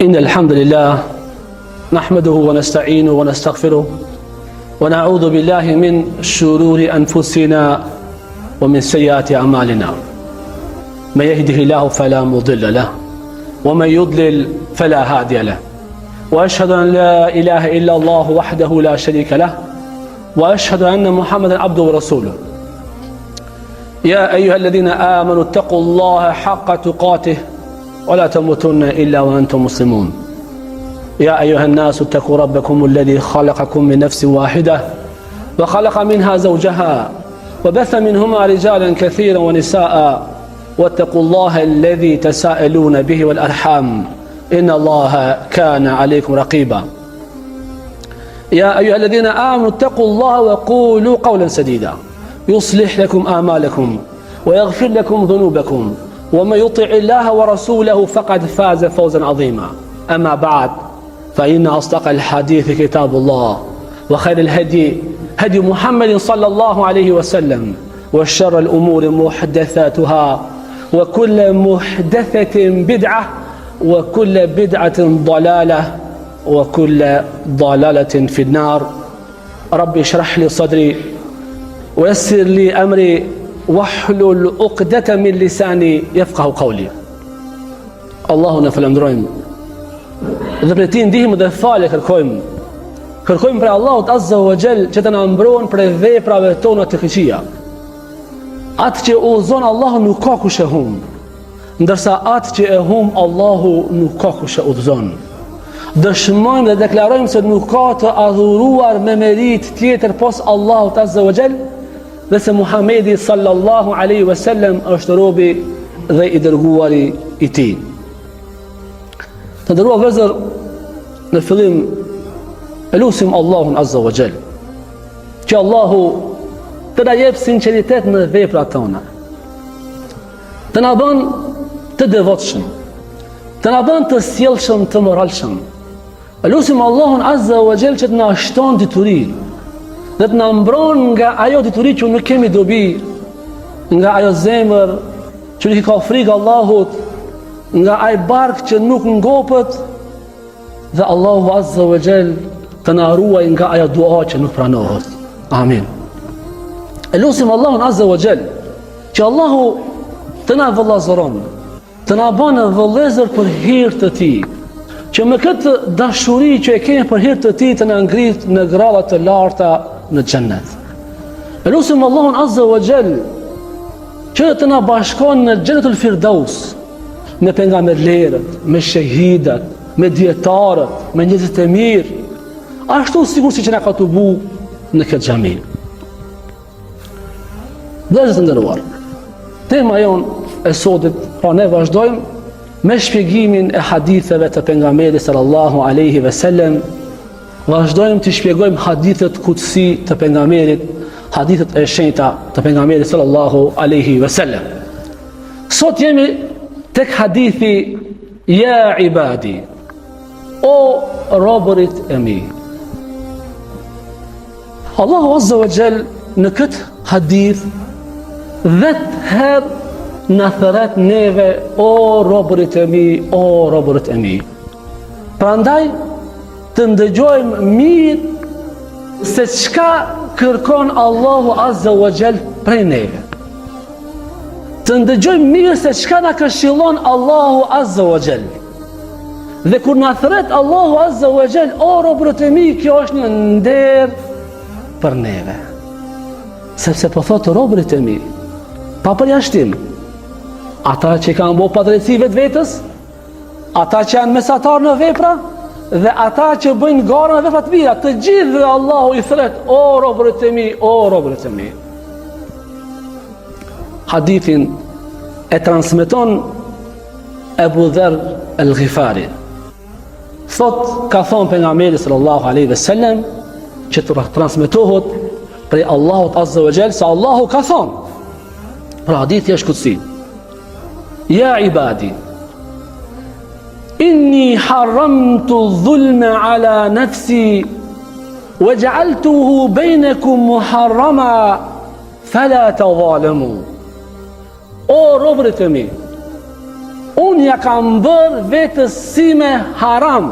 إن الحمد لله نحمده ونستعينه ونستغفره ونعوذ بالله من شرور أنفسنا ومن سيئات أعمالنا من يهده الله فلا مضل له ومن يضلل فلا هادي له وأشهد أن لا إله إلا الله وحده لا شريك له وأشهد أن محمدا عبده ورسوله يا أيها الذين آمنوا اتقوا الله حق تقاته ولا تموتن إلا وأنتم مسلمون يا أيها الناس اتقوا ربكم الذي خلقكم من نفس واحدة وخلق منها زوجها وبث منهما رجالا كثيرا ونساء واتقوا الله الذي تساءلون به والأرحام إن الله كان عليكم رقيبا يا أيها الذين آمنوا اتقوا الله وقولوا قولا سديدا يصلح لكم آمالكم ويغفر لكم ذنوبكم ومن يطع الله ورسوله فقد فاز فوزا عظيما أما بعد فإن أصدق الحديث كتاب الله وخير الهدي هدي محمد صلى الله عليه وسلم وشر الأمور محدثاتها وكل محدثة بدعة وكل بدعة ضلالة وكل ضلالة في النار رب اشرح لي صدري ويسر لي أمري واحلل عقدة من lisani yafqahu qawli. Allahun e falenderojmë dhe për ti ndihmë dhe falje kërkojmë për Allahut Azza wa Jall që të na mbron për veprave tona të këqija. Atë që udhëzon Allahu nuk ka kush e humb, ndërsa atë që e humb Allahu nuk ka kush e udhëzon. Dëshmojmë dhe deklarojmë se nuk ka të adhuruar me merit tjetër pos Allahut Azza wa Jall dhe se Muhamedi sallallahu alaihi wasallam është robi dhe i dërguari i tij. Të nderuar vëllezër, në fillim e lutim Allahun Azza wa Jall që Allahu të na jep sinqeritet në veprat tona, të na bën të devotshëm, të na bën të sjellshëm, të moralshëm. E lutim Allahun Azza wa Jall që të na shton diturinë dhe të na mbron nga ajo dituri që nuk kemi dobi, nga ajo zemër që nuk i ka frikë Allahut, nga ai bark që nuk ngopët, dhe Allahu Azza wa Jall të na ruaj nga ajo dua që nuk pranohet. Amin. E lutim Allahun Azza wa Jall që Allahu të na vëllazëron, të na bën vëllezër për hir të tij, që me këtë dashuri që e kemi për hir të tij të na ngrit në grada të larta në xhennet. E lutim Allahun Azza wa Jall që të na bashkon në xhennetul Firdaus me pejgamberlerët, me shahidat, me dietarët, me njerëzit e mirë, ashtu sikur siç na ka tubu në këtë xhami. Vëllezër të nderuar, tema jonë e sotit, pra ne vazhdojmë me shpjegimin e haditheve të pejgamberit sallallahu alaihi wasallam. Vazhdojmë të shpjegojmë hadithet kutsi të pejgamberit, hadithet e shenjta të pejgamberit sallallahu alaihi wasallam. Sot jemi tek hadithi ja ibadi, o robërit e mi. Allahu Azza wa Jall në këtë hadith vetë herë në thërat neve o robërit e mi, o robërit e mi. Prandaj të ndëgjojmë mirë se çka kërkon Allahu Azza wa Jall prej neve. Të ndëgjojmë mirë se çka na këshillon Allahu Azza wa Jall. Dhe kur na thret Allahu Azza wa Jall, o robërit e mi, kjo është një nder për neve. Sepse po thotë robërit e mi, pa përjashtim, ata që kanë bërë padrejtësi vetvetes, ata që janë mesatar në vepra, dhe ata që bëjnë garën e veprat mira, të gjithë dhe Allahu i thret, o robërit e mi, o robërit e mi. Hadithin e transmeton Ebu Dherr el-Ghifari. Thot, ka thonë pejgamberi sallallahu alaihi wasallam, që të transmetohet prej Allahut Azza wa Jall, se Allahu ka thonë, pra hadithi është kutsi, ja ibadi, inni harramtu dhulma ala nafsi wa ja'altuhu bainakum muharrama fala tadhalamu. O robërit e mi, unë ja kam bërë vetës si me haram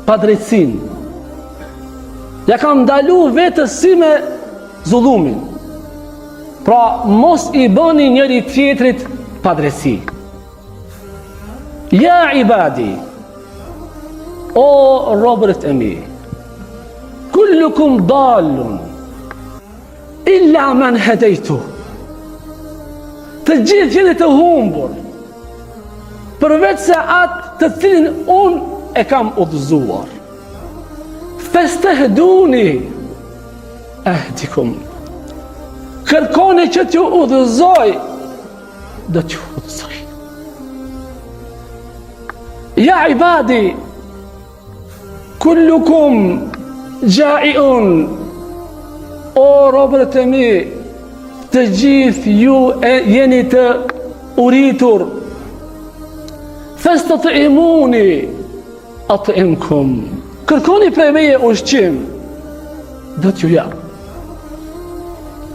pa drejtsin, ja kam ndalu vetës si me zullumin, pra mos i bëni njëri tjetrit pa drejtsi. Ja ibadi, o robërit e mi, kullukum dallun illa man hedejtu, të gjithë jeni të humbur, përveç se atë të cilin unë e kam udhëzuar. Fastahduni ahdikum, kërkoni që t'ju udhëzoj, do t'ju udhëzoj. Ja ibadi, kullukum gjaiun, o robërët e mi, të gjithë ju jeni të uritur. Fastat'imuni at'imkum, kërkoni prej meje ushqim, do t'ju jap.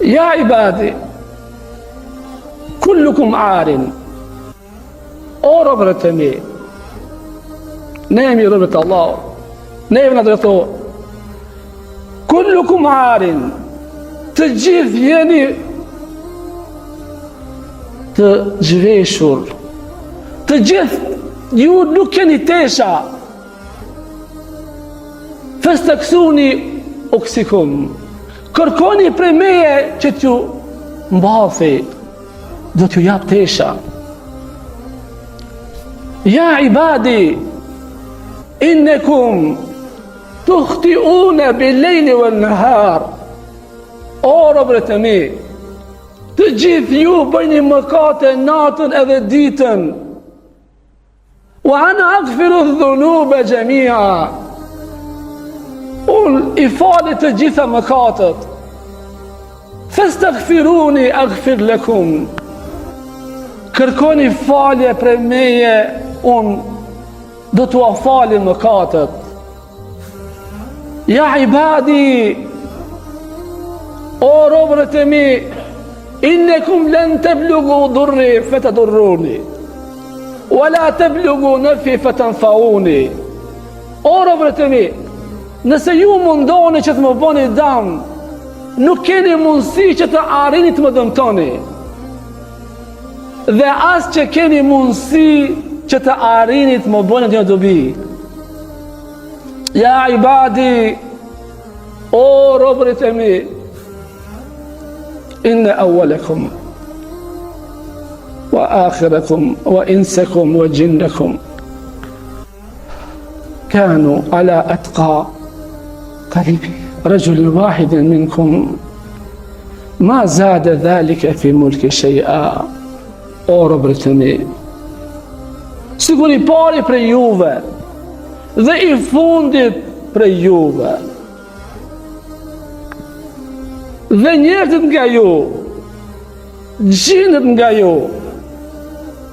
Ja ibadi, kullukum arin, o robërët e mi, ne jemi robët Allah, ne jemi në drejto, kullukum arin, të gjithë jeni të zhveshur, të gjithë ju nuk keni tesha. Fastaksuni uksikum, kërkoni prej meje që t'ju mbathi, do t'ju jap tesha. Ja ibadi, innekum tukhti'una bil-lejli wan-nahar, o robërit e mi, të gjithë ju bëjni mëkate natën edhe ditën. Wa ana aghfiru dhunuba jamia, unë i fali të gjitha mëkatet. Fastaghfiruni aghfir lakum, kërkoni falje prej meje, unë do t'u afali mëkatet. Ja ibadi, o robërët e mi, innekum len teblugu durri fetadurruni, wala teblugu nëfi fetanfauni. O robërët e mi, nëse ju mundoni që të më bëni dam, nuk keni mundësi që të arrini të më dëmtoni, dhe as që keni mundësi që të arrini të më bëni të një dobi. Ja ibadi, o robërit e mi, inna awwalakum wa akhirakum wa insakum wa jinnakum kanu ala atqa qalbi rajul wahid minkum ma zada dhalika fi mulki shay'a. O robërit e mi, sigur i pari prej juve dhe i fundit prej juve dhe njerëzit nga ju, gjinët nga ju,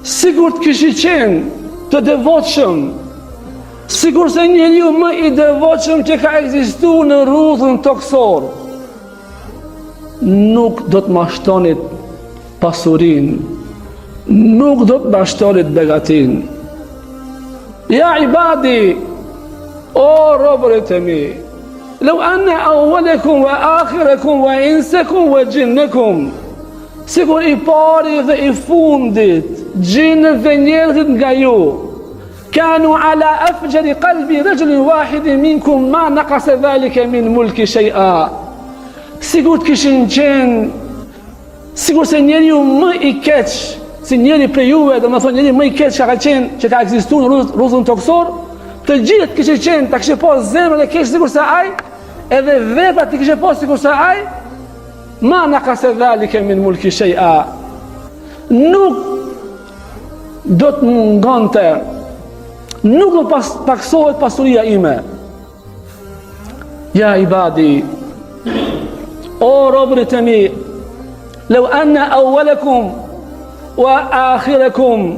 sigur të kishi qenë të devotshëm, sigur se njeriu më i devotshëm që ka ekzistuar në rrugën toksor, nuk do të mashtonit pasurin, nuk do të mashtonit begatin. Ja ibadi, o robërit e mi, لو أن أولكم وآخركم وإنسكم وجنكم, sigur i pari dhe i fundit, gjinët dhe njerëzit nga ju, kanu ala afjari qalbi rajulin wahidin minkum ma naqasa dhalika min mulki shay'a, sigur të kishin qenë, sigur se njeriu më i keq, si njeri prej juve, do të thonë njeri më i keq që ka ekzistuar në rrugën toksor, të gjithë kishin qenë, ta kishin pas zemrën e keq sikur se ai, edhe veprat i kishin pas sikur se ai, ma naqasa dhalika min mulki shay'a, nuk do të mungonte, nuk do paksohet pasuria ime. Ja ibadi, o robërit e mi, لو أن أولكم وآخركم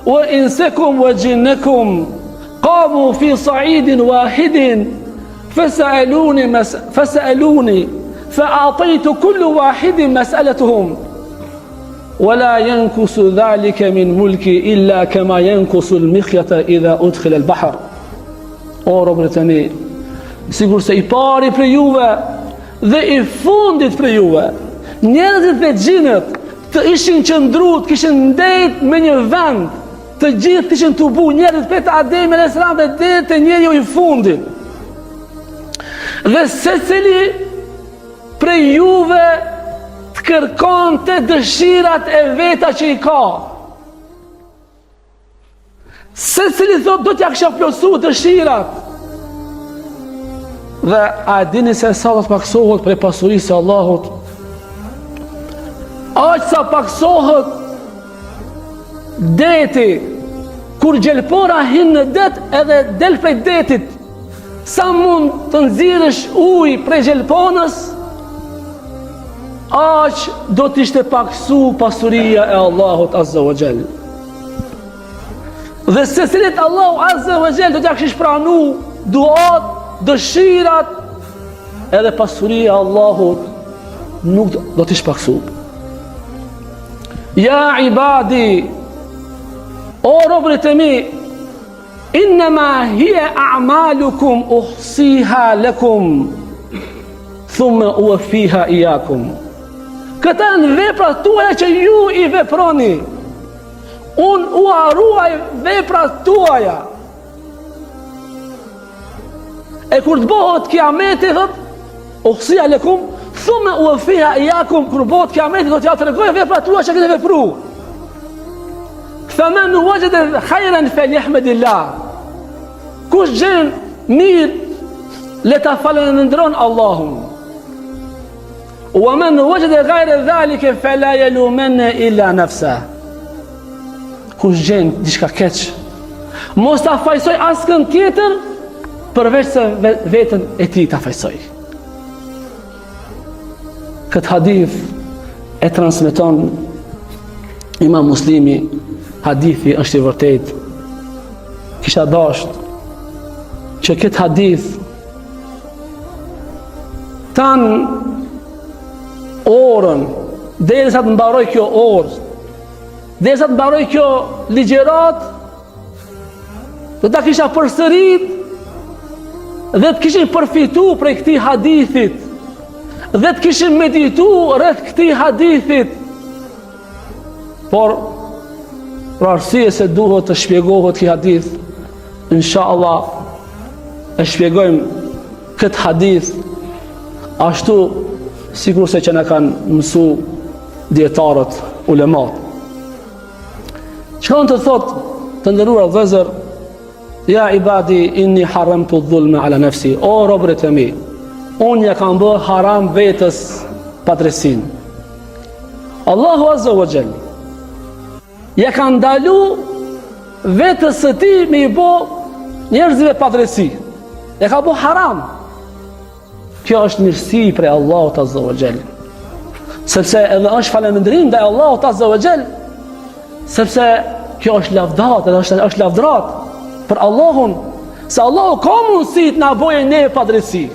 وإنسكم وجنكم قاموا في صعيد واحد فسألوني,، فأعطيت كل واحد مسألتهم، nëse ju të gjithë, sikur të kishin qenë, të gjithë njerëzit nga ju, kanu ala afjari qalbi rajulin wahidin minkum ma naqasa dhalika min mulki shay'a, sigur i pari dhe i fundit, gjinët dhe njerëzit nga ju, sigur të kishin qenë, sikur se njeriu më i keq, si njeri prej juve, do të thonë njeri më i keq që ka ekzistuar në rrugën toksor, të gjithë kishin qenë, ta kishin pas zemrën e keq sikur se ai, edhe veprat i kishin pas sikur se ai, ma naqasa dhalika min mulki shay'a, nuk do të paksohet pasuria ime. Ja ibadi, o robërit e mi, لو أن أولكم وآخركم وإنسكم وجنكم قاموا في صعيد واحد فسألوني ولا ينقص ذلك من ملكي إلا كما ينقص المخيط إذا أدخل البحر. O robërit e mi, sigur se I pari për juve dhe I fundit për juve, njerëzit dhe gjinët të ishin qëndruar, kishin ndejt me një vend, të gjithë ishin të bu, njerëzit për të Ademi alayhis salam dhe deri te njeriu I fundit. Dhe secili prej juve të kërkon të dëshirat e veta që I ka. Secili thot do t'ja kisha plotsu dëshirat. Dhe a dini se sa do të paksohet prej pasurisë së Allahut? Aq sa paksohet deti, kur gjelpora hin në det edhe del prej detit, sa mund të nxirrësh ujë prej gjelponës, aq do t'ishte paksu pasuria e Allahut Azza wa Jall. Dhe secilit Allahu Azza wa Jall do t'ja kishte pranu duat, dëshirat, edhe pasuria e Allahut nuk do t'ish paksu. Ja ibadi, o robërit e mi, innama hiya a'malukum uhsiha lakum thumma uwaffiha iyakum. Këta në veprat tuaja që ju I veproni, unë u haruaj veprat tuaja. E kur të bëhet kiameti, thot, uhsiha lakum thumma uwaffiha iyakum, kur bëhet kiameti do t'ja tregoj veprat tuaja që keni vepruar. فمن وجد خيرا فليحمد الله. Kush gjen mirë, le ta falëndron Allahun. ومن وجد غير ذلك فلا يلومن إلا نفسه. Kush gjen diçka keq, mos ta fajsoj askën tjetër përveç se veten e tij ta fajsoj. Këtë hadith e transmeton Imam Muslimi. Hadithi është I vërtet. Kisha dasht që këtë hadith tanë orën, derisa të mbaroj kjo orë, derisa të mbaroj kjo ligjerat, do ta kisha përsërit dhe të kishin përfitu prej këtij hadithit, dhe të kishin meditu rreth këtij hadithit. Por për arsye se duhet të shpjegohet ky hadith, inshallah e shpjegojmë këtë hadith ashtu sikur se që na kanë mësu dietarët, ulemat. Çka të thot të nderuar vëllezër, ja ibadi inni haramtu dhulma ala nafsi, o robërit e mi, unë ja kam bërë haram vetës padresin. Allahu Azza wa Jall ja ka ndalu vetës së tij me I bë njerëzve padresi. Ja ka bë haram. Kjo është mirësi prej Allahut Azza wa Jall. Sepse edhe është falëndrim ndaj Allahut Azza wa Jall, sepse kjo është lavdat, edhe është lavdrat për Allahun, se Allahu ka mundësi të na bëjë ne padresi.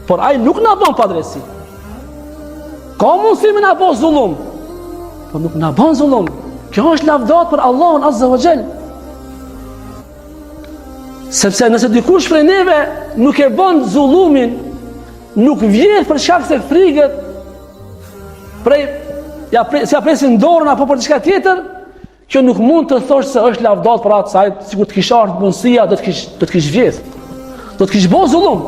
Por ai nuk na bën padresi. Ka mundësi me na bë zullum, por nuk na bën zullum. Kjo është lavdat për Allahun Azza wa Jall. Sepse nëse dikush prej neve nuk e bën zullumin, nuk vjedh për shkak se frikët se ja presin dorën apo për diçka tjetër, kjo nuk mund të thosh se është lavdat për atë, sa sikur të kish ardhur mundësia do të kish vjedh. Do të kish bën zullum.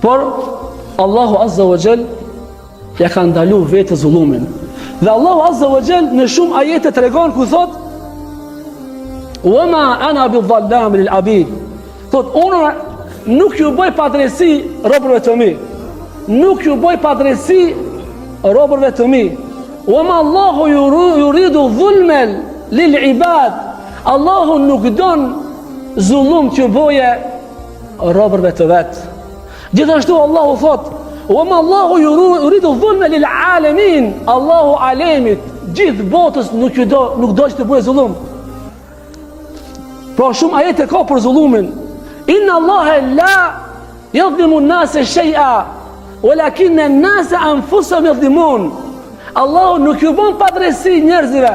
Por Allahu Azza wa Jall ja ka ndalu vetë zullumin. Dhe Allahu Azza wa Jall në shumë ajete tregon ku thot: "Wama ana bidhallam lil abid." Thot, unë nuk ju bëj padresi robërve të mi. Nuk ju bëj padresi robërve të mi. Wama Allahu yuridu dhulman lil ibad. Allahu nuk don zullum që bëje robërve të vet. Gjithashtu Allahu thot: "Wama Allahu yuridu dhulman lil alamin." Allahu alemit, gjithë botës nuk do që të bëjë zullum. Pra shumë ajete ka për zullumin. Inna Allahe la yadhlimu an-nase shay'a, walakinna an-nase anfusahum yadhlimun. Allahu nuk ju bën padrejsi njerëzve,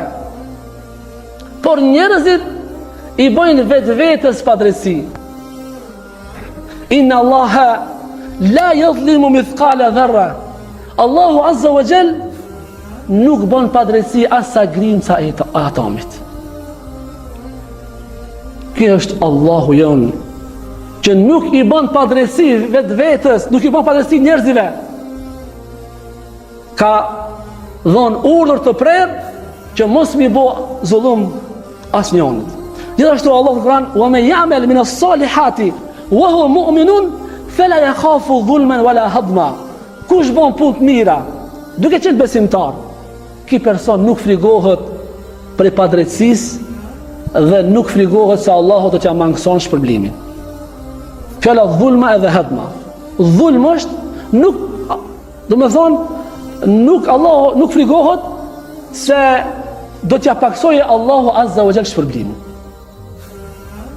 por njerëzit i bojnë vetë vetës padrejsi. Inna Allaha la yadhlimu mithqala dharra. Allahu azza wa jall nuk bën padrejsi as sa grimca e atomit. Ky është Allahu jon, që nuk i bën padrejsi vetë vetës, nuk i bën padrejsi njerëzve. Ka dhënë urdhër të prerë që mos mi bë zullum asnjënit. Gjithashtu Allahu në Kur'an: "Wa man ya'mal min as-salihati wa huwa mu'minun fala yakhafu dhulman wala hadma." Kush bën punë të mira duke qenë besimtar, ky person nuk frigohet për padrejtësisë dhe nuk frigohet se Allahu do t'ia mangëson shpërblimin. Fjala dhulma edhe hadma. Dhulm është nuk, do të thonë, nuk Allahu nuk frigohet se do t'ja paksojë Allahu azza wa jall shpërblimin.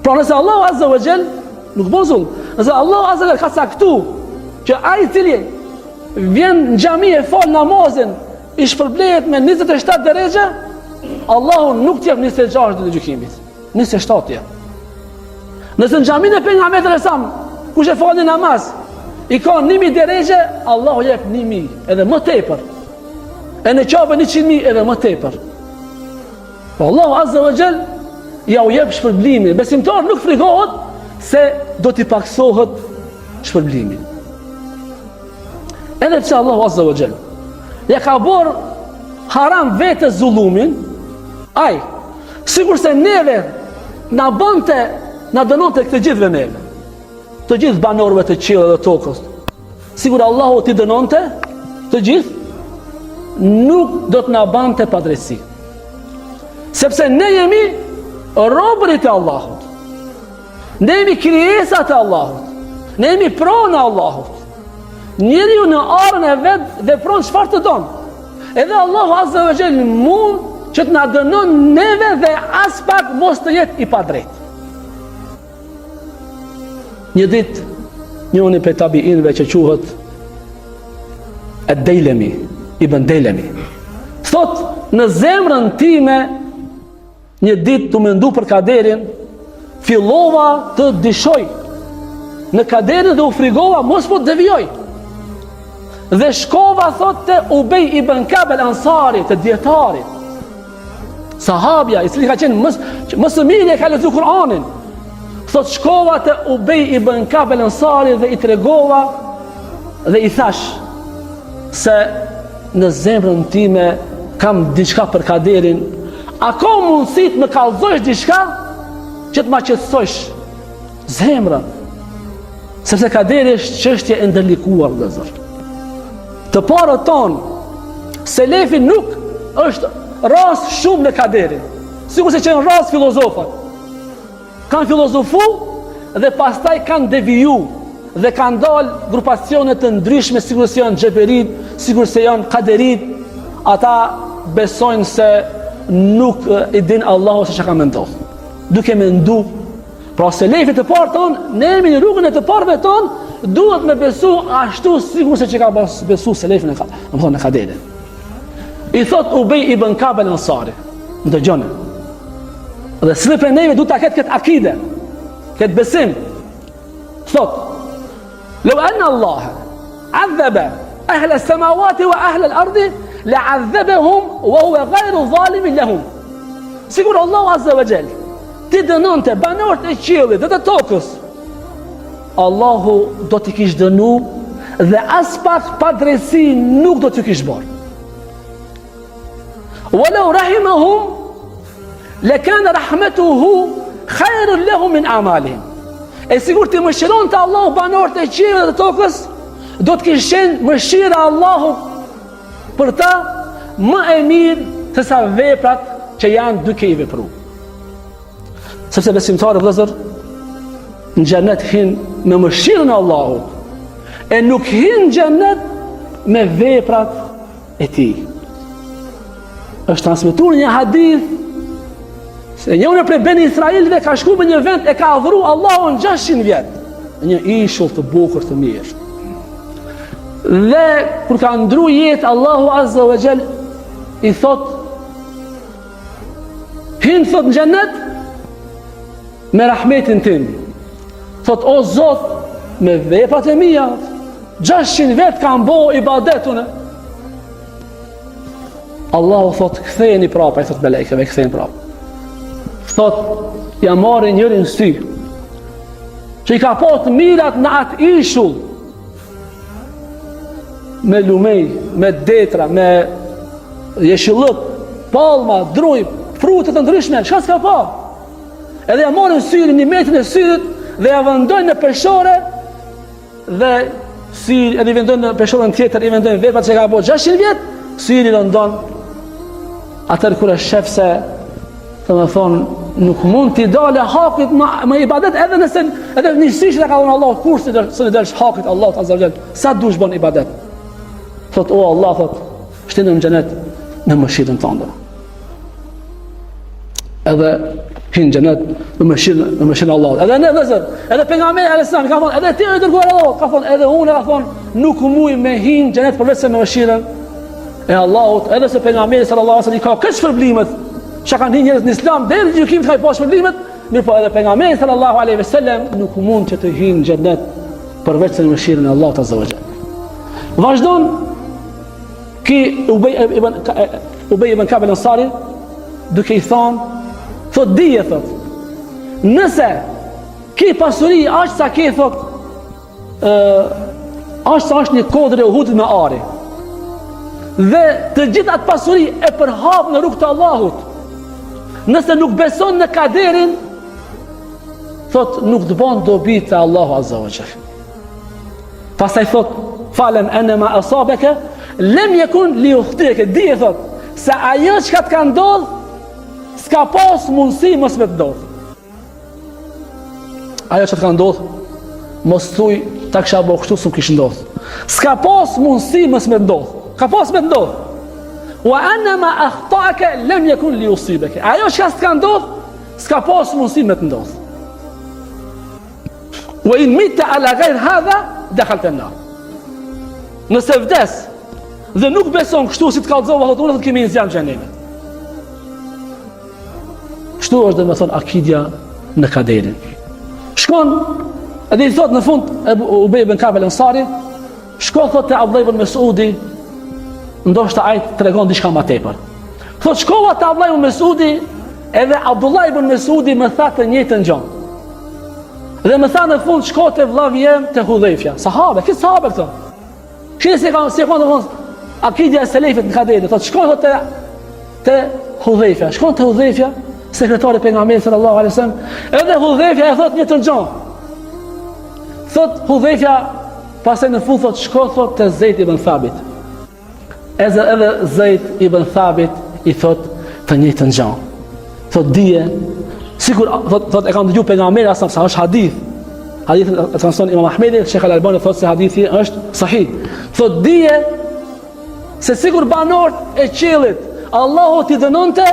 Pra nëse Allahu azza wa jall nuk bën zulm, nëse Allahu azza wa jall ka caktuar që ai i cili vjen në xhami e fal namazin i shpërblehet me 27 derexhe, Allahu nuk t'jep 26 ditë gjykimit, 27 ja. Nëse në xhamin e pejgamberit sallallahu alajhi wasallam kush e fal namaz i ka 1000 derexhe, Allahu jep 1000 edhe më tepër. E në qapën 100.000 edhe më tepër. Po Allahu azza wa jall ja u jep shpërblimin. Besimtar nuk frigohet se do t'i paksohet shpërblimin. Edhe pse Allahu azza wa jall ja ka bërë haram vetë zullumin, ai sikur se neve na dënonte këtë gjithëve neve, të gjithë banorëve të qiellit dhe tokës. Sigur Allahu t'i dënonte të gjithë, nuk do të na bante padrejsi. Sepse ne jemi robërit e Allahut. Ne jemi krijesat e Allahut. Ne jemi pronë e Allahut. Njeriu në arën e vet vepron çfarë të don. Edhe Allahu azza wa jall mund që të na dënon neve dhe as pak mos të jetë i padrejtë. Një ditë njëri prej tabiinëve që quhet Ad-Dailami, Ibn Dailami, thot: në zemrën time një ditë të mendu për kaderin, fillova të dishoj në kaderin dhe u frigova mos po të devijoj. Dhe shkova, thot, te Ubej ibn Ka'b al-Ansari, të djetarit, sahabja i cili ka qenë më së miri e ka lexuar Kur'anin. Thot shkova te Ubej ibn Ka'b al-Ansari dhe i tregova dhe i thash se në zemrën time kam diçka për kaderin. A ka mundësi të më kallëzosh diçka që të ma qetësosh zemrën? Sepse kaderi është çështje e ndërlikuar, vëllazër. Të parët tonë, selefi nuk është rast shumë në kaderin, sikur se qenë rast filozofat. Kanë filozofu dhe pastaj kanë deviju dhe kanë dalë grupacione të ndryshme, sikur se janë xheberit, sikur se janë kaderit. Ata besojnë se nuk i din Allahu se çka ka menduar. Duke mendu, pra selefit të parë tonë, ne jemi në rrugën e të parëve tonë, duhet me besu ashtu sikur se që ka besu selefin e kaderin. I thot Ubej ibn Ka'b al-Ansari, ndëgjone, dhe së për neve du të ketë këtë akide, këtë besim, thot: "Law anna Allah adhaba ahla as-samawati wa ahla al-ardi la'adhabahum wa huwa ghayru zalimin lahum." Sigur Allahu azza wa jall ti dënonte banorët e qiellit dhe të tokës, Allahu do t'i kish dënu dhe as pak padrejsi nuk do t'ju kish bërë. "Walau rahimahum lakana rahmatuhu khairun lahum min a'malihim." E sigur ti mëshironte Allahu banorët e qiellit dhe të tokës, do t'kish qenë mëshira Allahu për ta më e mirë se sa veprat që janë duke i vepruar. Sepse besimtarë, vëllezër, në xhenet hin me mëshirën e Allahut, e nuk hin në xhenet me veprat e tij. Është transmetuar një hadith se njëri prej Ben Israilëve ka shkuar në një vend e ka adhuruar Allahun 600 vjet, një ishull të bukur të mirë. Dhe kur ka ndru jetë, Allahu azza wa jall i thot, hinë thot në xhenet me rahmetin tim. Thot, o Zot, me veprat e mia 600 vet kam bo ibadetun. Allahu thot, ktheheni prapa, i thot melekëve, ktheheni prapa. Thot, ja marrin njërin sy, që i ka pot mirat në atë ishull, me lumej, me detra, me jeshillëk, palma, druj, frutet të ndryshme, çka s'ka pa. Edhe ja marrin syrin, një metrin e syrit, dhe ja vendojnë në peshore, dhe syri, edhe i vendojnë në peshorën tjetër, i vendojnë veprat që ka bo 600 vjet, syri rëndon. Atër kur e shef se, të me thonë, nuk mund t'i dale hakit me ibadet, edhe njësish dhe ka dhënë Allah, kur së në delsh hakit Allah azza wa jall, sa dush bon ibadet. Thot, o Allah, thot, shtinë në xhenet në mëshirën tënde. Edhe hinë xhenet në mëshirën Allah. Edhe ne vëzër, edhe pejgamberi alayhis salam ka thonë, edhe ti e dërguar Allah, ka thonë, edhe unë ka thonë, nuk muj me hinë xhenet përveç se me mëshirën e Allahut, edhe se pejgamberi sallallahu alaihi wasallam i ka këtë shpërblimet që kanë hinë njerëz në Islam, deri në gjykim ka i pas shpërblimet, mirë po edhe pejgamberi sallallahu alaihi wasallam nuk mund që të hinë xhenet përveç se me mëshirën e Allahut azza wa jall. Vazhdon ki Ubej ibn Ka'b al-Ansari duke i thonë, thot dije, thot, nëse ki pasuri ashtë sa ki, thot, ashtë sa është një kodër e Uhudit me ari, dhe të gjithë atë pasuri e përhap në rrugë të Allahut, nëse nuk beson në kaderin, thot, nuk të bon dobi të Allahu azza wa jall. Pastaj thot, falem ene ma asabeke, lem jekun li uhtike, dije, thot, se ajo që ka të ka ndodh, s'ka pas mundësi mos me të ndodh. Ajo që të ka ndodh, mos thuj ta kisha bo kështu s'm kishë ndodh. S'ka pas mundësi mos me të ndodh. Ka pas me të ndodh. Wa anna ma akhta'aka lam yakun li yusibaka. Ajo që s'ka ndodh, s'ka pas mundësi me të ndodh. Wa in mita ala ghayr hadha dakhalta an-nar. Nëse vdes dhe nuk beson kështu si të kallëzova, thotë unë, thotë kemi në zjarë xhenemit. Kështu është dhe me thonë akidja në kaderin. Shkon, edhe i thotë në fund Ubej ibn Ka'b al-Ansari, shkon thotë të Abdullah ibn Mesudi, ndoshta ai tregon diçka më tepër. Thotë shkova te Abdullah ibn Mesudi, edhe Abdullah ibn Mesudi më tha të njëjtën gjë. Dhe më tha në fund, shko te vllavi jem te Hudhaifja. Sahabe, këtë sahabe këto. Shihni se kanë akidja e selefit në kaderin. Thotë shkon thotë te Hudhaifja. Shkon te Hudhaifja, sekretari pejgamberit sallallahu alaihi wasallam. Edhe Hudhaifja e thotë një tërgjën. Thotë Hudhaifja, pastaj në fund thotë shko thotë te Zeid ibn Thabit. Edhe Zeid ibn Thabit i thotë të njëjtën gjë. Thotë dije, sigur thotë e kanë dëgjuar pejgamberin sa është hadith. Hadithin e transmeton Imam Ahmedi, Sheikh Al-Albani thotë se hadithi është sahih. Thotë dije se sigur banorët e qiellit Allahu t'i dënonte,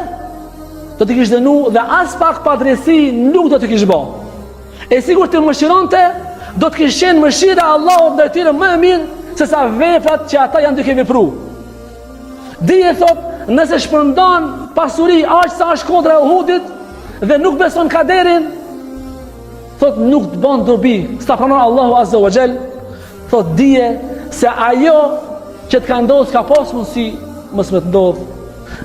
do t'i kishte dënu dhe as pak padresi nuk do t'i kishte bë. E sigur të mëshironte, do të kishte qenë mëshira e Allahut ndaj tyre më e mirë se sa veprat që ata janë duke vepruar. Dije thotë, nëse shpërndon pasuri aq sa është kundra e Uhudit dhe nuk beson kaderin, thotë nuk të bën dobi, s'ta pranon Allahu azza wa jall. Thotë dije se ajo që të ka ndodhur s'ka pas mundësi mos me të ndodh.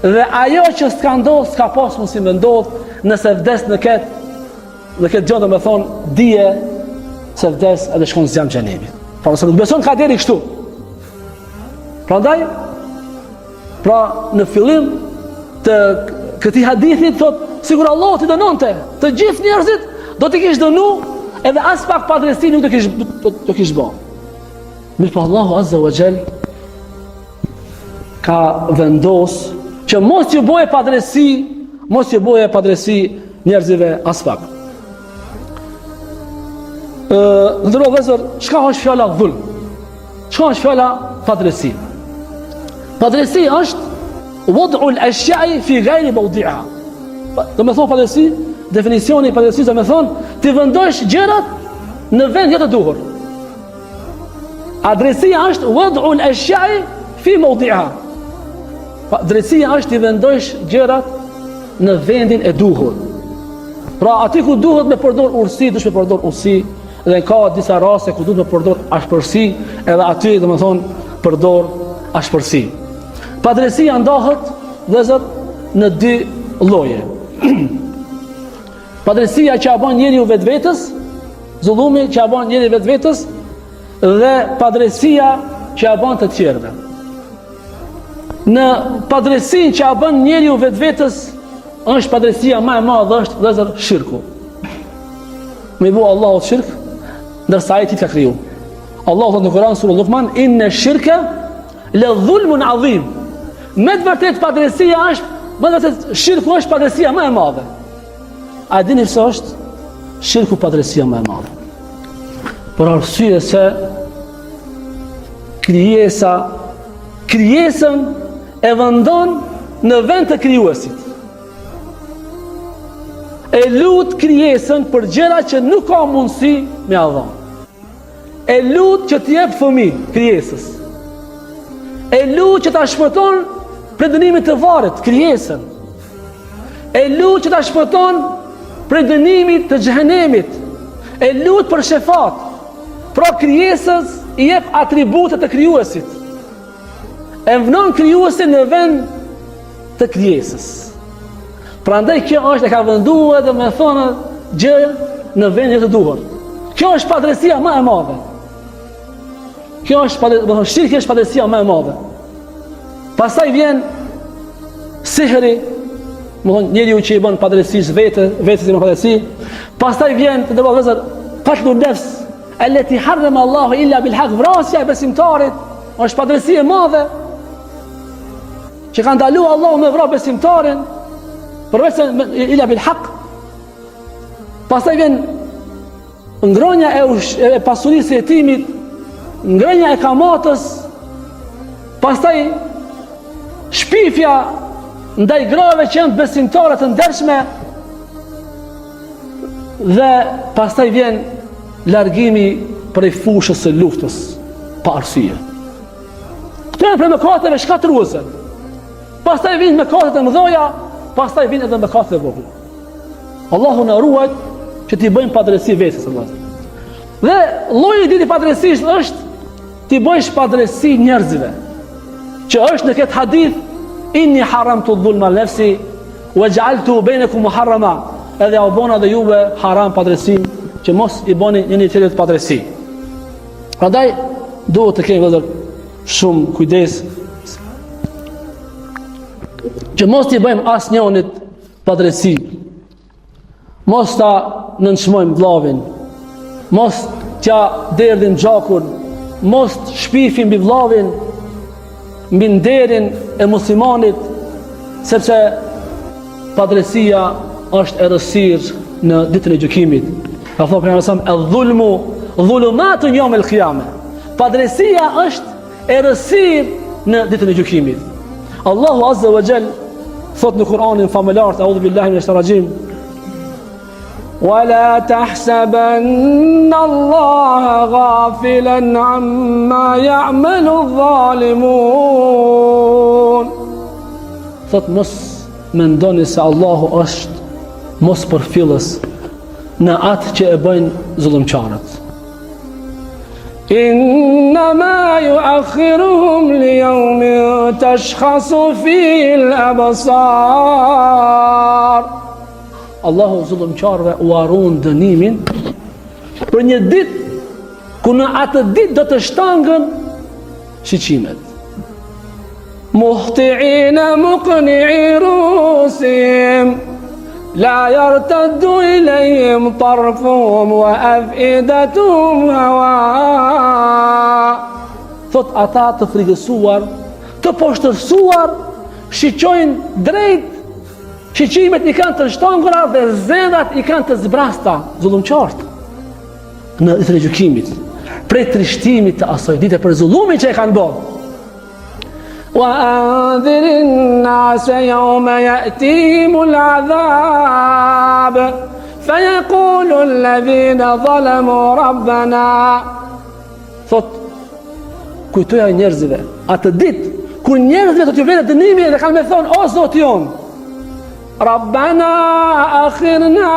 Dhe ajo që s'ka ndodhur s'ka pas mundësi me ndodh, nëse vdes në këtë gjë, do të thonë dije se vdes edhe shkon zjam xhenemit. Pra nëse nuk beson kaderi kështu. Prandaj, pra në fillim të këtij hadithi thotë sigur Allahu t'i dënonte të gjithë njerëzit, do t'i kishte dënu edhe as pak padresi nuk do kishte bë. Mirë po Allahu azza wa jall ka vendos që mos ju bëje padresi njerëzive as pak. Ndërro vëzër, çka është fjala dhulm? Çka është fjala padresi? Padresi është wad'u al-ashya'i fi ghayri mawdi'iha. Do me thonë padresi, definicioni i padresisë do me thonë ti vendosh gjërat në vend jo të duhur. Adresia është wad'u al-ashya'i fi mawdi'iha. Drejtësia është i vendosh gjërat në vendin e duhur. Pra aty ku duhet me përdor urësi, duhet me përdor urësi, dhe ka disa raste ku duhet me përdor ashpërsi, edhe aty domethënë përdor ashpërsi. Padrejtësia ndahet vëllezër në dy lloje. Padrejtësia që bën njeriu vetvetes, zullumi që bën njeriu vetvetes, dhe padrejtësia që bën të tjerëve. Në padrejtësinë që bën njeriu vetvetes, është padrejtësia më e madhe, është vëllezër shirku. Me bu Allahu shirk, ndërsa ai ti ka kriju. Allahu thotë në Kur'an surën Luqman, inna shirka la dhulmun adhim. Me të vërtetë padrejtësia është, me të vërtetë shirku është padrejtësia më e madhe. A dini se është shirku padrejtësia më e madhe? Për arsye se krijesën e vendon në vend të krijuesit. E lut krijesën për gjëra që nuk ka mundësi me adhon. E lut që të jep fëmijë krijesës. E lut që ta shpëton prej dënimit të varrit krijesën. E lut që ta shpëton prej dënimit të xhehenemit. E lut për shefat. Pra krijesës i jep atributet të krijuesit. E vënon krijuesin në vend të krijesës. Prandaj kjo është e ka venduar dhe me thonë gjë në vendin të duhur. Kjo është padrejtësia më e madhe. Kjo është shirki është padrejtësia më e madhe. Pastaj vjen sihri, më thonë njeriu që i bën padrejtësisë vetes i bën padrejtësi. Pastaj vjen të dëbë vëzër qatlu nafs, allati harrama Allahu illa bil haq, vrasja e besimtarit, është padrejtësi e madhe që ka ndaluar Allahu me vrasë besimtarin. Përveç ila bil haq. Pastaj vjen ngronia e pasurisë së jetimit, ngronia e kamatës, pastaj shpifja ndaj grave që janë besimtare të ndershme, dhe pastaj vjen largimi prej fushës së luftës pa arsye. Këto janë prej mëkateve shkatruese. Pastaj vjen mëkatet e mëdha, pastaj vjen edhe mëkatet e vogla. Allahu na ruaj që t'i bëjmë padrejtësi vetes, Allah. Dhe lloji i dytë i padrejtësisë është t'i bësh padrejtësi njerëzve. Që është në këtë hadith, inni haramtu dhulma nafsi wa ja'altu bainakum muharrama. Edhe u bona dhe juve haram padrejtësin, që mos i bëni njëri tjetrit padrejtësi. Prandaj duhet të kemi vëllezër shumë kujdes që mos t'i bëjmë as njënit padrejtësi, mos ta nënçmojmë vllavin, mos t'ja derdhim gjakun, mos shpifim mbi vllavin, mbi nderin e muslimanit, sepse padrejtësia është errësirë në ditën e gjykimit. Ka thënë pejgamberi sa el-dhulmu dhulumatun yawm al-qiyamah. Padrejtësia është errësirë në ditën e gjykimit. Allahu Azza wa Jall thot në Kur'anin famëlar, a'udhu billahi minash rajim, ولا تحسبن الله غافلا عما يعمل الظالمون. Thot mos mendoni se Allahu është mos përfillës në atë që e bëjnë zullumçarët. إنما يؤخرهم ليوم تشخص فيه الأبصار. Allahu zullumçarëve u harron dënimin për një ditë ku në atë ditë do të shtangën shiqimet. Muhti'ina muqni'i rusim la yartaddu ilayhim tarfuhum wa af'idatuhum hawa. Thot ata të frikësuar, të poshtërsuar, shiqojnë drejt. Shiqimet i kanë të shtangura dhe zemrat i kanë të zbrasta, zullumçart në ditën e gjykimit, prej trishtimit të asaj dite për zullumin që e kanë bërë. Wa anzirin nase yawma ya'tihimul adhab fayaqulu alladhina zalamu rabbana. Thot, kujtoja njerëzve atë ditë Kur njerëzve të t'ju vete dënimi dhe kanë me thonë, o Zoti jon, Rabbana akhirna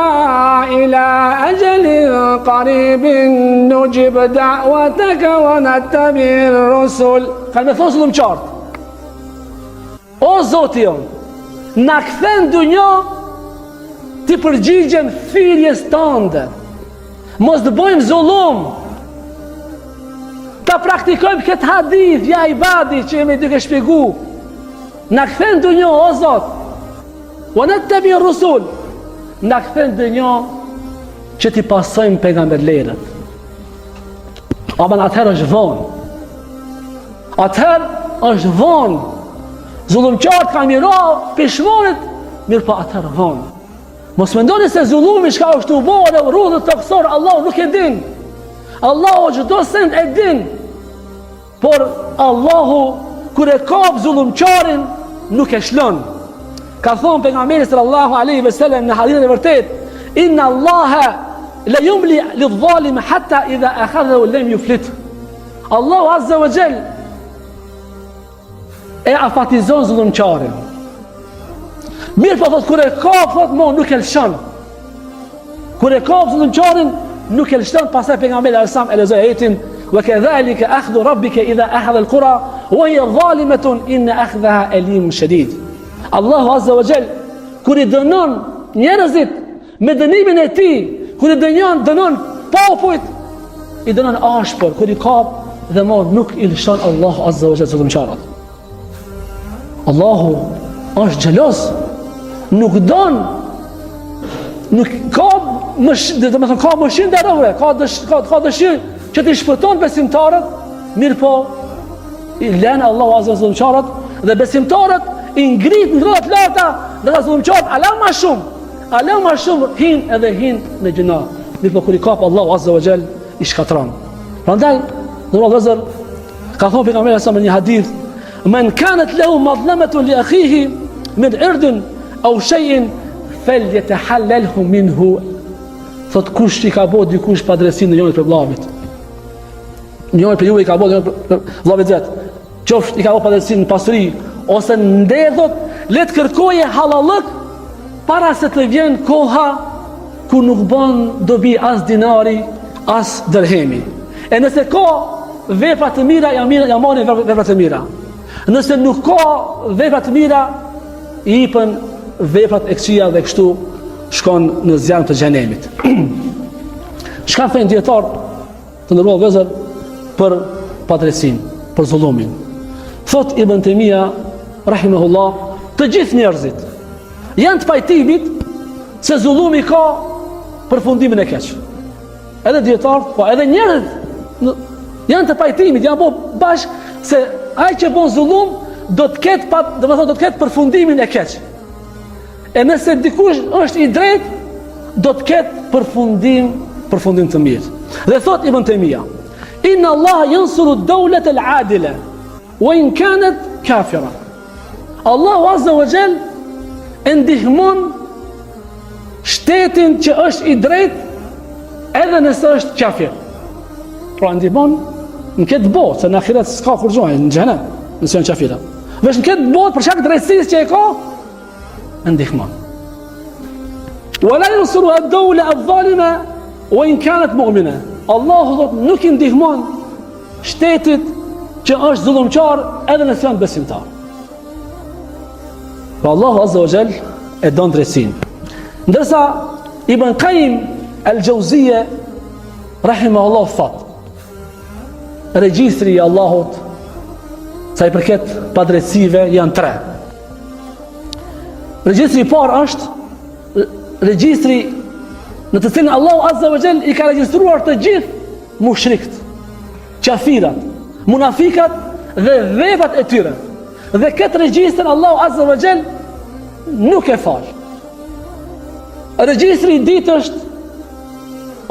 ila ajalin qaribin nujib da'wataka wa nattabi'ir rusul. Kanë me thonë zullumçart, o Zoti jon, na kthen dunjë ti përgjigjem thirrjes tënde. Mos të bëjmë zullum. Ta praktikojmë këtë hadith, ja ibadi që jemi duke shpjegu. Na kthen dunjë, o Zot. Wa nattabi'ir rusul. Na kthen dunjë që ti pasojmë pejgamberlerët. Aman atëherë është vonë. Atëherë është vonë. Zullumçart kanë miro peshmonit, mirë po atëherë vonë. Mos mendoni se zullumi çka është u bërë dhe rrugët toksor, Allahu nuk e din. Allahu çdo send e din. Por Allahu kur e kap zullumçarin nuk e shlon. Ka thonë pejgamberi sallallahu alaihi wasallam në hadithin e vërtet, inna Allaha la yumli lidh-dhalim hatta idha akhadhahu lam yuflit. Allahu azza wa jall e afatizon zullumçarin. Mirë po thot, kur e kap, thot, mo nuk e lëshon. Kur e kap zullumçarin, nuk e lëshon, pastaj pejgamberi alsam e lexoi ajetin, wa kadhalika akhdhu rabbika idha akhadha al-qura wa hiya zalimatun inna akhdaha alim shadid. Allahu azza wa jall kur i dënon njerëzit me dënimin e tij, kur i dënon popujt, i dënon ashpër, kur i kap dhe mo nuk i lëshon Allahu azza wa jall zullumçarat. Allahu është xhelos. Nuk don, nuk ka ka mëshirë nderore, ka dëshirë që të shpëton besimtarët, mirë po i lën Allahu azza wa jall dhe besimtarët i ngrit në rrota të larta, dhe ka zullumçarët ala më shumë hin në gjuna. Mirë po kur i kap Allahu azza wa jall i shkatron. Prandaj ndër vëllezër ka thonë pejgamberi sa në një hadith, men kanat lahu madlamatun li akhihi min irdin au shay'in falyatahallalhu minhu. Thot kush i ka bërë dikush padrejsinë në njërin për vllavit. Njëri për ju i ka bërë vllavit vet. Qoftë i ka bërë padrejsinë në pasuri ose ndedhot, le të kërkoje halallëk para se të vjen koha ku nuk bën dobi as dinari, as dirhemi. E nëse ka vepra të mira, ja marrin vepra të mira. Nëse nuk ka vepra të mira, i jepën veprat e këqija dhe kështu shkon në zjarr të xhenemit. Çka thënë dietar të ndërruar vëllezër për padrejsinë, për zullumin? Thot Ibn Taymija rahimahullah, të gjithë njerëzit janë të pajtimit se zullumi ka përfundimin e keq. Edhe dietar, po edhe njerëzit janë të pajtimit, janë po bashkë se ai që bën zullum do të ketë përfundimin e keq. E nëse dikush është i drejt, do të ketë përfundim të mirë. Dhe thot Ibn Taymija, inna Allah yansuru ad-dawlata al-adila wa in kanat kafira. Allahu azza wa jall e ndihmon shtetin që është i drejt edhe nëse është kafir. Pra ndihmon në këtë botë, se në ahiret s'ka kur gjojnë, në xhenem, nëse janë kafira. Vesh në këtë botë për shkak të drejtësisë që e ka, ndihmon. Wala yansuru ad-dawla adh-dhalima wa in kanat mu'mina. Allahu thot nuk i ndihmon shtetit që është zullumçar edhe nëse janë besimtar. Po Allahu azza wa jall e don drejtsinë. Ndërsa Ibn Qayyim al-Jawziyya rahimahullah thot, regjistri i Allahut sa i përket padrejtsive janë 3. Regjistri i parë është regjistri në të cilin Allahu azza wa jall i ka regjistruar të gjithë mushrikët, kafirat, munafikat dhe veprat e tyre. Dhe këtë regjistër Allahu azza wa jall nuk e fal. Regjistri i dytë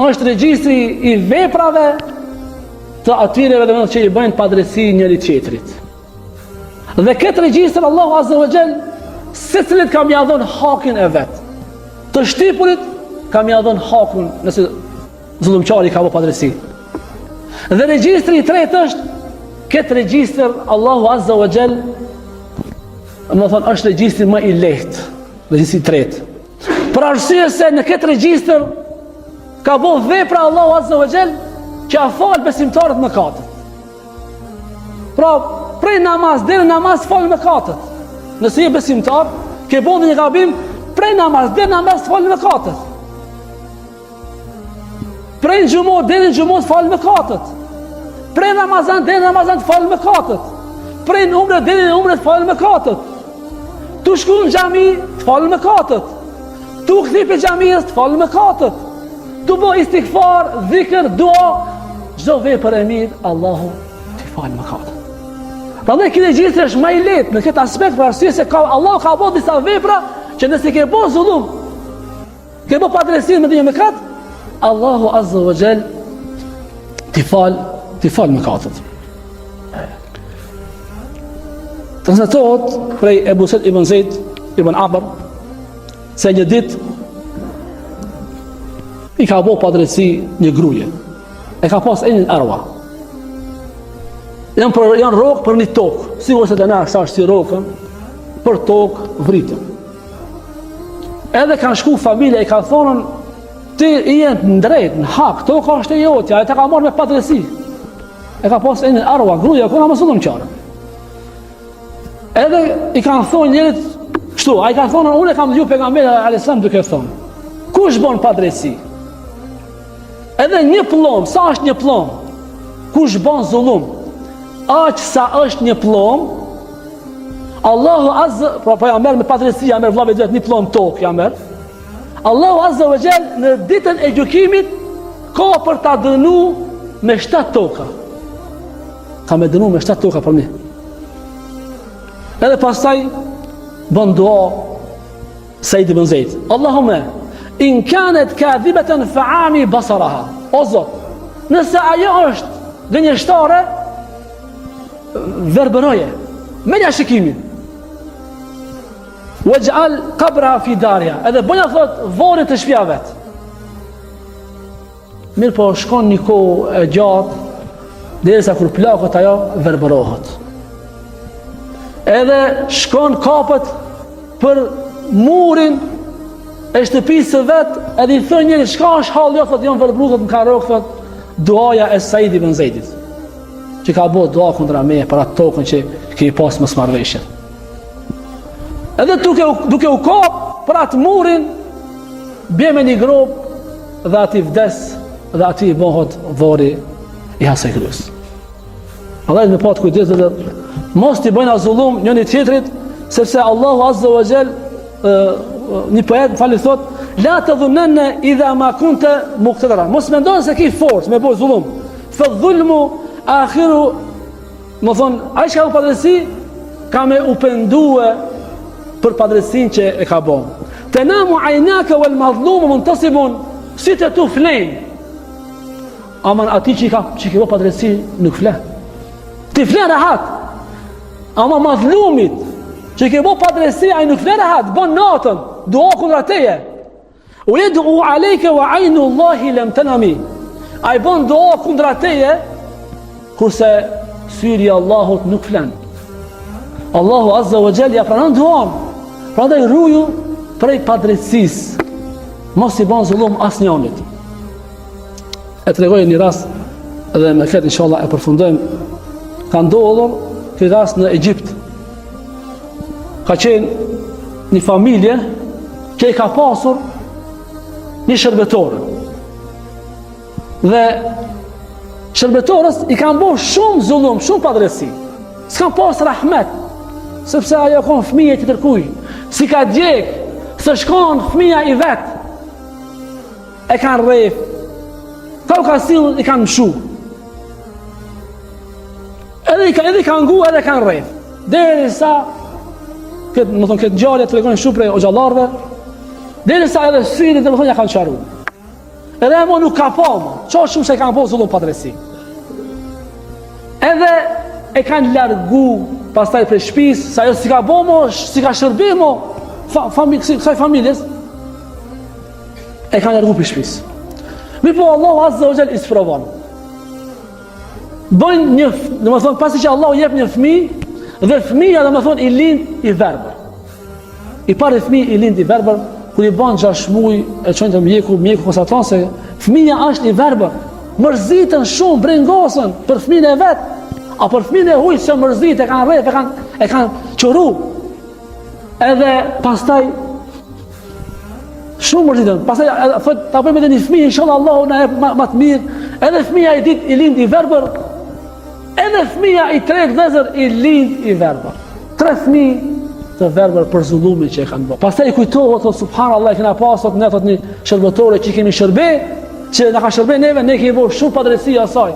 është regjistri i veprave të atyre që i bëjnë padrejsi njëri tjetrit. Dhe këtë regjistër Allahu azza wa jall secilit kam ia dhënë hakin e vet. Të shtypurit kam ia dhënë hakun nëse zullumçari ka bërë padrejsi. Dhe regjistri i tretë është këtë regjistër Allahu azza wa jall më thonë, është regjistri më i lehtë, regjistri i tretë. Për arsye se në këtë regjistër ka bo vepra Allahu Azza wa Jall që a falë besimtarët mëkatet. Pra, prej namaz deri në namaz falë mëkatet. Nëse je besimtar, ke bo një gabim, prej namaz deri në namaz falë mëkatet. Prej në gjumo deri në gjumo falë mëkatet. Prej Ramazan deri në Ramazan falë mëkatet. Prej në umre deri në umre falë mëkatet. Tu shku në xhami falë mëkatet. Tu kthi pe xhamisë falë mëkatet. Tu bo istighfar, dhikr, dua, çdo vepër e mirë Allahu t'i fal mëkatet. Prandaj ky regjistër është më i lehtë në këtë aspekt për arsye se Allahu ka bërë disa vepra që nëse ke bërë zullum, ke bërë padrejti me një mëkat, Allahu Azza wa Jall t'i fal mëkatet. Transmetohet prej Ebu Said ibn Zaid ibn Amr se një ditë i ka bo padrejti një gruje. E ka pas një arwa. Janë rokë për një tokë. Sigur se të na sa është si rokën, për tokë vritën. Edhe kanë shku familje, i ka thonën, ti i jenë në drejtë, në hak, toka është e jotja, e të ka marrë me padrejti. E ka pas një arwa, gruja, kuna më sëllëm qarë. Edhe i kanë thonë njerit, kështu, a i ka thonë, unë e kam dhju pejgamberi a.s. duke thonë, kush bon padrejti? Edhe një plom, sa është një plom? Kush bon zullum? Aq sa është një plom, Allahu Azza, pra ja merr me padrejti, ja merr vllave vet një plom tokë, ja merr. Allahu Azza wa Jall në ditën e gjykimit ka për ta dënu me 7 toka. Ka me dënu me 7 toka për një. Edhe pastaj bën dua Said ibn Zaid. Allahumma in kanat kadhibatan fa'ami basaraha. O Zot, nëse ajo është gënjeshtare, verbëroje, menja shikimin. Waj'al qabraha fi darha. Edhe bëna thot varrit të shtëpia vet. Mirë po shkon një kohë e gjatë, derisa kur plakot ajo verbërohet. Edhe shkon kapët për murin e shtëpisë së vet, edhe i thon njëri çka është halli, thotë jon verbruket më ka rrok, thotë duaja e Said ibn Zaidit, që ka bërë dua kundra meje për atë tokën që ke pas mosmarrveshjet. Edhe duke u kap për atë murin, bje me një grob dhe ati vdes dhe ati i bëhet varri i asaj kryes. Allah me pat kujdes dhe mos t'i bëjnë zullum njëri tjetrit, sepse Allahu Azza wa Jall, një poet fali thot, la tadhunna idha ma kunta muqtadira. Mos mendon se ke forcë me bëj zullum. Fa dhulmu akhiru, më thon, ai që ka padrejti ka me u pendue për padrejtin që e ka bën. Tanamu aynaka wal madhlum muntasibun, si të tu flen. Aman ati që ke bën padrejti nuk flen. Ti flen rahat. Ama madhlumit që ke bën padrejti ai nuk flen rahat, bën natën, dua kundra teje. U yad'u alayka wa aynu Allahi lam tanami. Ai bën dua kundra teje, kurse syri Allahut nuk flen. Allahu Azza wa Jall ja pranon duan. Prandaj ruju prej padrejtisë. Mos i bën zullum asnjënit. E tregoj një rast dhe me këtë inshallah e përfundojmë. Ka ndodhur ky rast në Egjipt. Ka qenë një familje që i ka pasur një shërbëtor. Dhe shërbëtorës i kanë bërë shumë zullum, shumë padrejti. S'kan pas rahmet, sepse ajo ka fëmijë të tërkuj. Si ka djeg, se shkon fëmija i vet, e kanë rref, ka u ka sill, i kanë mshu. Edhe i kanë ngu, edhe kanë rref. Derisa këtë ngjarje të tregon shumë prej xhallarëve, derisa edhe syrit dhe më thonë ja kanë qaru. Edhe mo nuk ka pa mo, qa shumë se kanë po zullum padrejti. Edhe e kanë largu pastaj për shtëpisë, sa ajo si ka bo mo, si ka shërbi mo, kësaj familjes, e kanë largu për shtëpisë. Mi po Allahu Azza wa Jall i sprovon. Bëjnë një, dhe më thonë, pasi që Allahu jep një fëmijë, Dhe fëmija dhe më thonë i lind i verbër. I pari fëmij i lind i verbër, kur i ban 6 muaj e çojnë te mjeku konstaton se fëmia është i verbër. Mërzitën shumë, brengosën për fëmijën e vet, apo për fëmijën e huaj që mërzit e kanë rreth, e kanë çoru. Edhe pastaj shumë mërzitën. Pastaj thot ta bëjmë edhe një fëmijë, inshallah Allahu na jep më të mirë. Edhe fëmia i dit i lind i verbër, edhe fëmia i tretë vëzër i lind i verbër. 3 fëmijë të verbër për zullumin që e kanë bërë. Pastaj i kujtohet, thot subhanallahu, kena pasur ne thot një shërbëtore që kemi shërbe, që na ka shërbe neve, ne kemi bërë shumë padrejti asaj.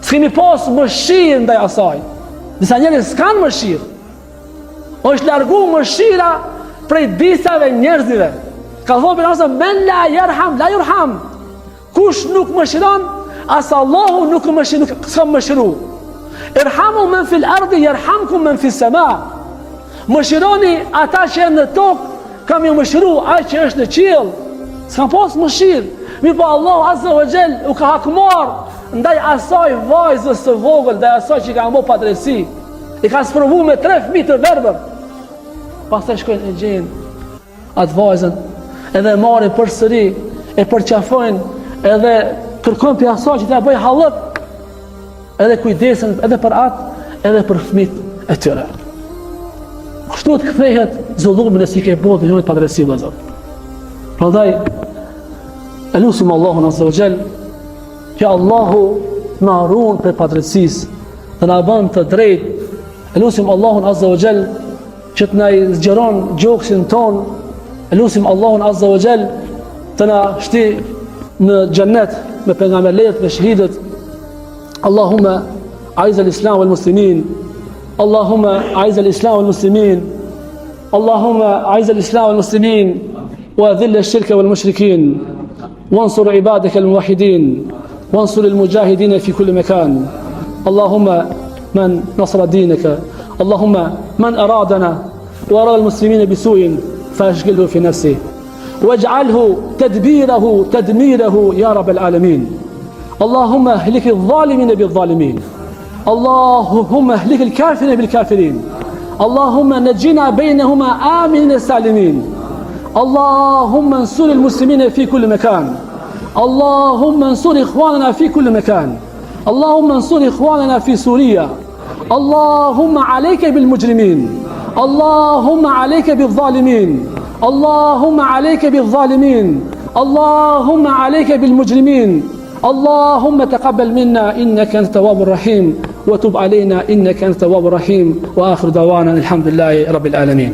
S'kemi pas mëshirë ndaj asaj. Disa njerëz s'kan mëshirë. Është largu mëshira prej disave njerëzive. Ka thonë për nëse men la yarham la yurham. Kush nuk mëshiron, as Allahu nuk s'ka mëshiru. Irhamu men fil ardi yarhamkum men fis sama. Mëshironi ata që janë në tokë, kam ju mëshiru ai që është në qiell. S'ka pas mëshirë. Mirë po Allahu azza wa jall u ka hakmar ndaj asaj vajzës së vogël, ndaj asaj që ka bërë padrejti. I ka sprovu me 3 fëmijë të verbër. Pastaj shkojnë e gjejnë atë vajzën, edhe marrin përsëri, e përqafojnë, edhe kërkojnë për asaj që t'ia bëj hallët, edhe kujdesen edhe për atë, edhe për fëmijët e tyre. Kështu të kthehet zullumi nëse i ke bërë dhe joni padrejti vëllazër. Prandaj elusim Allahun azza wa jall që Allahu na ruan për padrejtisë, të na bën të drejtë. Elusim Allahun azza wa jall që të na zgjeron gjoksin ton. Elusim Allahun azza wa jall të na shti në xhennet me pejgamberët dhe shahidët. Allahumma aiz al-islam wal muslimin. Allahumma aiz al-islam wal muslimin. Allahumma aiz al-islam wal muslimin wa dhill ash-shirka wal mushrikin. وانصر عبادك الموحدين وانصر المجاهدين في كل مكان. اللهم من نصر دينك، اللهم من أرادنا وأراد المسلمين بسوء فأشغله في نفسه واجعله تدميره يا رب العالمين. اللهم اهلك الظالمين بالظالمين، اللهم اهلك الكافرين بالكافرين، اللهم نجنا بينهما آمنين سالمين. اللهم انصر المسلمين في كل مكان، اللهم انصر إخواننا في كل مكان، اللهم انصر إخواننا في سوريا. اللهم عليك بالمجرمين، اللهم عليك بالظالمين، اللهم عليك بالظالمين، اللهم عليك بالمجرمين. اللهم تقبل منا إنك أنت التواب الرحيم وتب علينا إنك أنت التواب الرحيم. وآخر دعوانا الحمد لله رب العالمين.